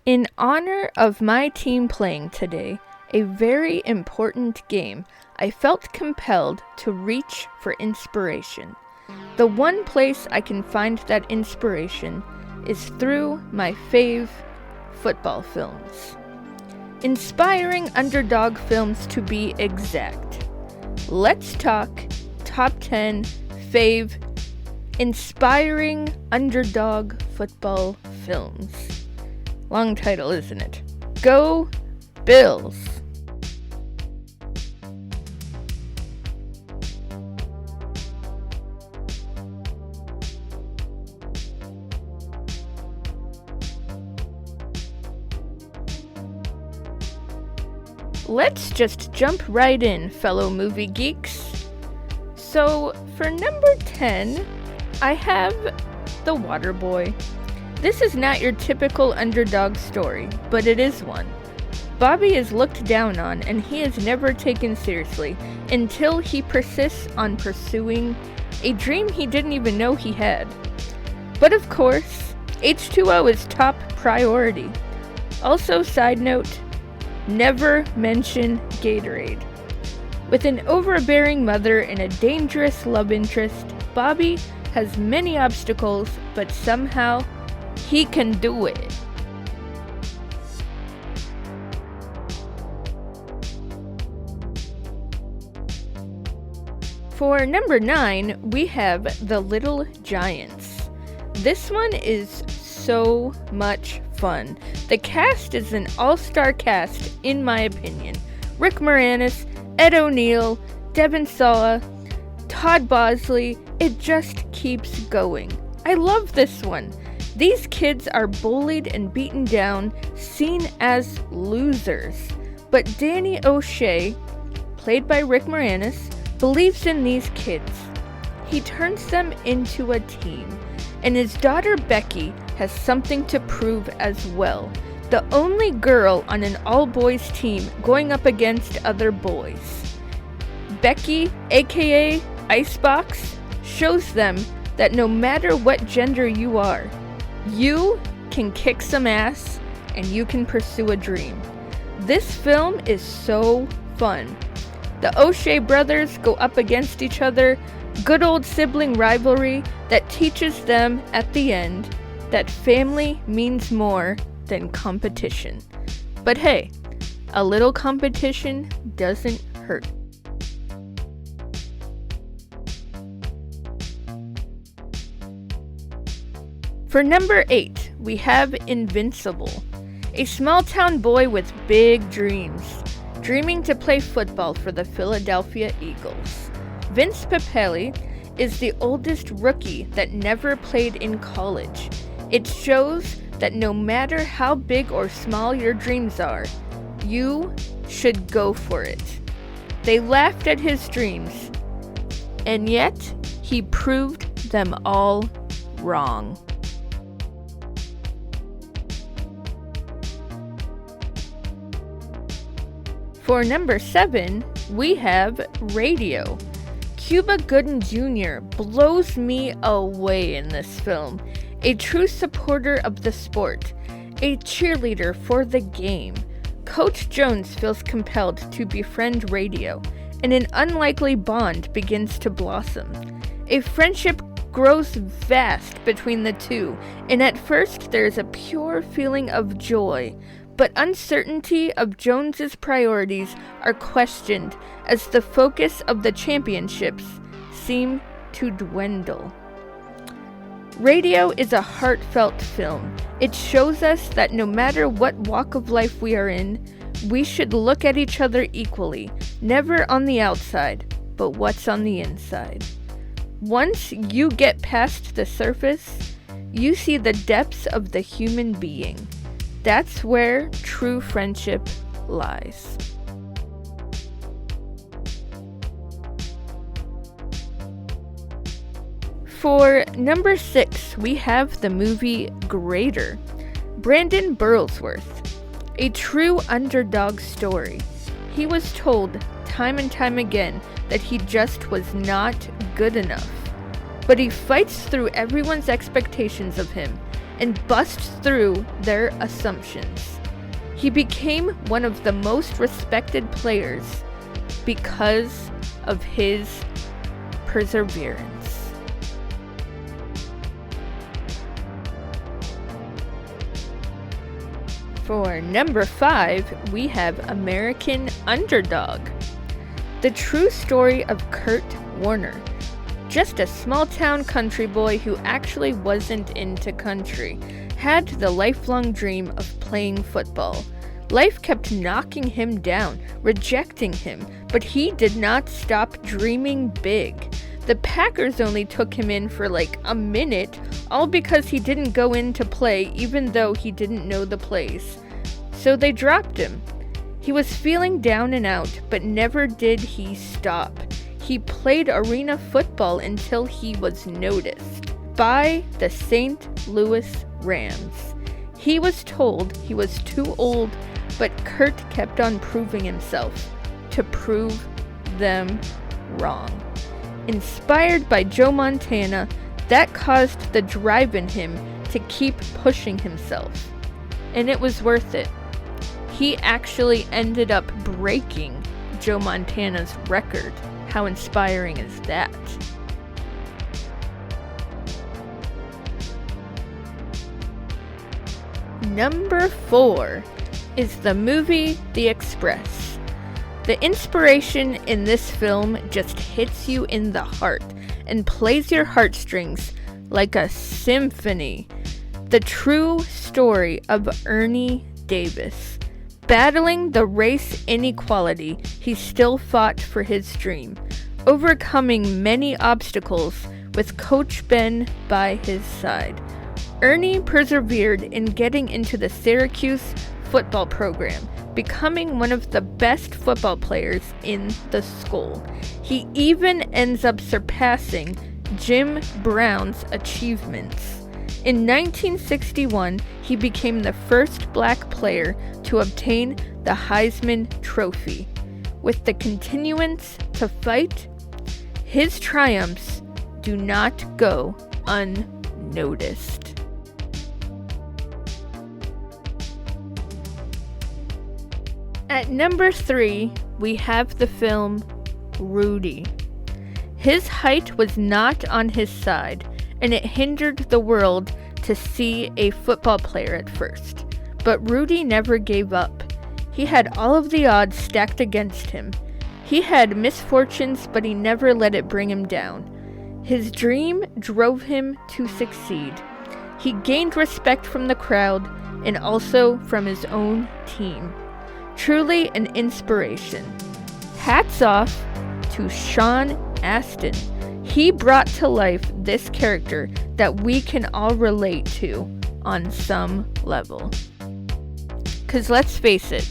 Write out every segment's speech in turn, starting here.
In honor of my team playing today, a very important game, I felt compelled to reach for inspiration. The one place I can find that inspiration is through my Fave Football films. Inspiring underdog films to be exact. Let's talk top 10 Fave inspiring underdog football films. Long title, isn't it? Go Bills! Let's just jump right in, fellow movie geeks. So, for number 10, I have The Waterboy. This is not your typical underdog story, but it is one. Bobby is looked down on and he is never taken seriously until he persists on pursuing a dream he didn't even know he had. But of course, H2O is top priority. Also, side note, never mention Gatorade. With an overbearing mother and a dangerous love interest, Bobby has many obstacles, but somehow he can do it. For number 9, we have The Little Giants. This one is so much fun. The cast is an all-star cast, in my opinion. Rick Moranis, Ed O'Neill, Devin Sawa, Todd Bosley, it just keeps going. I love this one. These kids are bullied and beaten down, seen as losers. But Danny O'Shea, played by Rick Moranis, believes in these kids. He turns them into a team, and his daughter Becky has something to prove as well. The only girl on an all-boys team going up against other boys. Becky, aka Icebox, shows them that no matter what gender you are, you can kick some ass and you can pursue a dream. This film is so fun. The O'Shea brothers go up against each other, good old sibling rivalry that teaches them at the end that family means more than competition. But hey, a little competition doesn't hurt. For number 8, we have Invincible. A small-town boy with big dreams, dreaming to play football for the Philadelphia Eagles. Vince Papale is the oldest rookie that never played in college. It shows that no matter how big or small your dreams are, you should go for it. They laughed at his dreams, and yet he proved them all wrong. For number 7, we have Radio. Cuba Gooding Jr. blows me away in this film. A true supporter of the sport, a cheerleader for the game. Coach Jones feels compelled to befriend Radio, and an unlikely bond begins to blossom. A friendship grows vast between the two, and at first there is a pure feeling of joy. But uncertainty of Jones's priorities are questioned as the focus of the championships seem to dwindle. Radio is a heartfelt film. It shows us that no matter what walk of life we are in, we should look at each other equally, never on the outside, but what's on the inside. Once you get past the surface, you see the depths of the human being. That's where true friendship lies. For number 6, we have the movie Greater. Brandon Burlsworth, a true underdog story. He was told time and time again that he just was not good enough. But he fights through everyone's expectations of him and busts through their assumptions. He became one of the most respected players because of his perseverance. For number 5, we have American Underdog. The true story of Kurt Warner. Just a small-town country boy who actually wasn't into country, had the lifelong dream of playing football. Life kept knocking him down, rejecting him, but he did not stop dreaming big. The Packers only took him in for like a minute, all because he didn't go in to play even though he didn't know the plays. So they dropped him. He was feeling down and out, but never did he stop. He played arena football until he was noticed by the St. Louis Rams. He was told he was too old, but Kurt kept on proving himself to prove them wrong. Inspired by Joe Montana, that caused the drive in him to keep pushing himself. And it was worth it. He actually ended up breaking Joe Montana's record. How inspiring is that? Number 4 is the movie The Express. The inspiration in this film just hits you in the heart and plays your heartstrings like a symphony. The true story of Ernie Davis. Battling the race inequality, he still fought for his dream, overcoming many obstacles with Coach Ben by his side. Ernie persevered in getting into the Syracuse football program, becoming one of the best football players in the school. He even ends up surpassing Jim Brown's achievements. In 1961, he became the first black player to obtain the Heisman Trophy. With the continuance to fight, his triumphs do not go unnoticed. At number 3, we have the film Rudy. His height was not on his side, and it hindered the world to see a football player at first. But Rudy never gave up. He had all of the odds stacked against him. He had misfortunes, but he never let it bring him down. His dream drove him to succeed. He gained respect from the crowd and also from his own team. Truly an inspiration. Hats off to Sean Astin. He brought to life this character that we can all relate to on some level. 'Cause let's face it,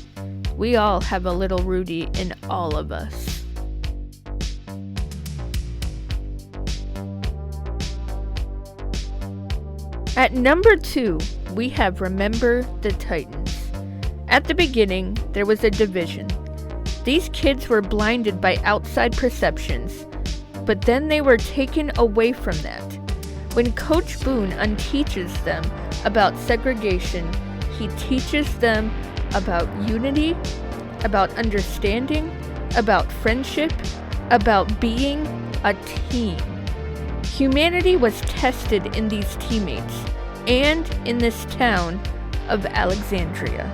we all have a little Rudy in all of us. At number 2, we have Remember the Titans. At the beginning, there was a division. These kids were blinded by outside perceptions, but then they were taken away from that. When Coach Boone unteaches them about segregation, he teaches them about unity, about understanding, about friendship, about being a team. Humanity was tested in these teammates and in this town of Alexandria.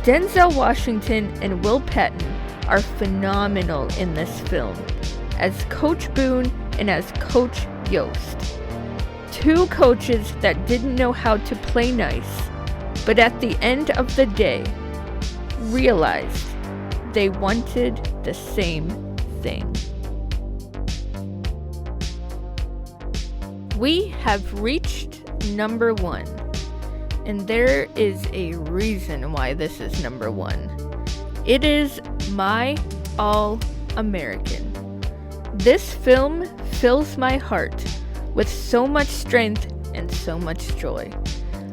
Denzel Washington and Will Patton are phenomenal in this film, as Coach Boone and as Coach Yost. Two coaches that didn't know how to play nice, but at the end of the day, realized they wanted the same thing. We have reached number 1, and there is a reason why this is number 1. It is My All-American. This film fills my heart with so much strength and so much joy.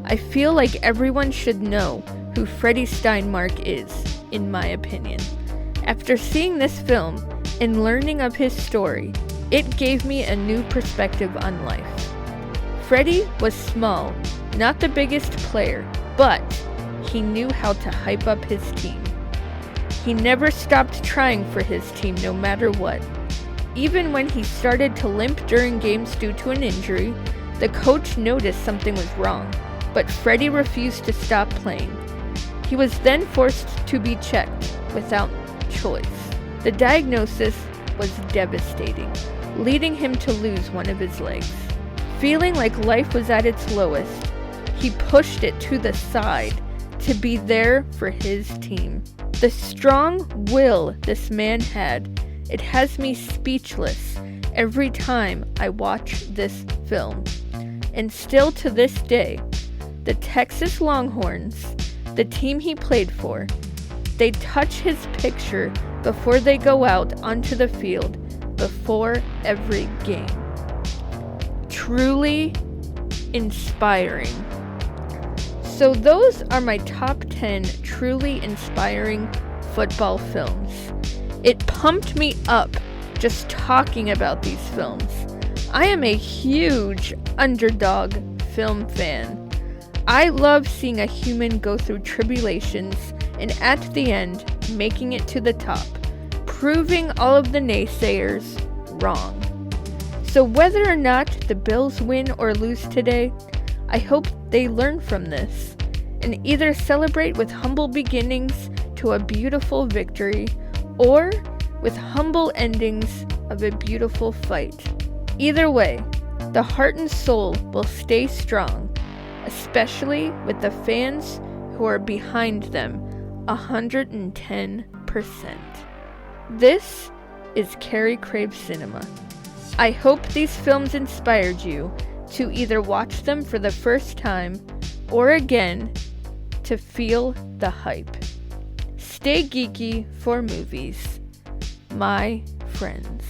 I feel like everyone should know who Freddie Steinmark is, in my opinion. After seeing this film and learning of his story, it gave me a new perspective on life. Freddie was small, not the biggest player, but he knew how to hype up his team. He never stopped trying for his team no matter what. Even when he started to limp during games due to an injury, the coach noticed something was wrong, but Freddie refused to stop playing. He was then forced to be checked without choice. The diagnosis was devastating, leading him to lose one of his legs. Feeling like life was at its lowest, he pushed it to the side to be there for his team. The strong will this man had, it has me speechless every time I watch this film. And still to this day, the Texas Longhorns, the team he played for, they touch his picture before they go out onto the field before every game. Truly inspiring. So those are my top 10 truly inspiring football films. It pumped me up just talking about these films. I am a huge Underdog film fan. I love seeing a human go through tribulations and at the end making it to the top, proving all of the naysayers wrong. So whether or not the Bills win or lose today, I hope they learn from this and either celebrate with humble beginnings to a beautiful victory or with humble endings of a beautiful fight. Either way, the heart and soul will stay strong, especially with the fans who are behind them 110%. This is Carey Craves Cinema. I hope these films inspired you to either watch them for the first time or again to feel the hype. Stay geeky for movies, my friends.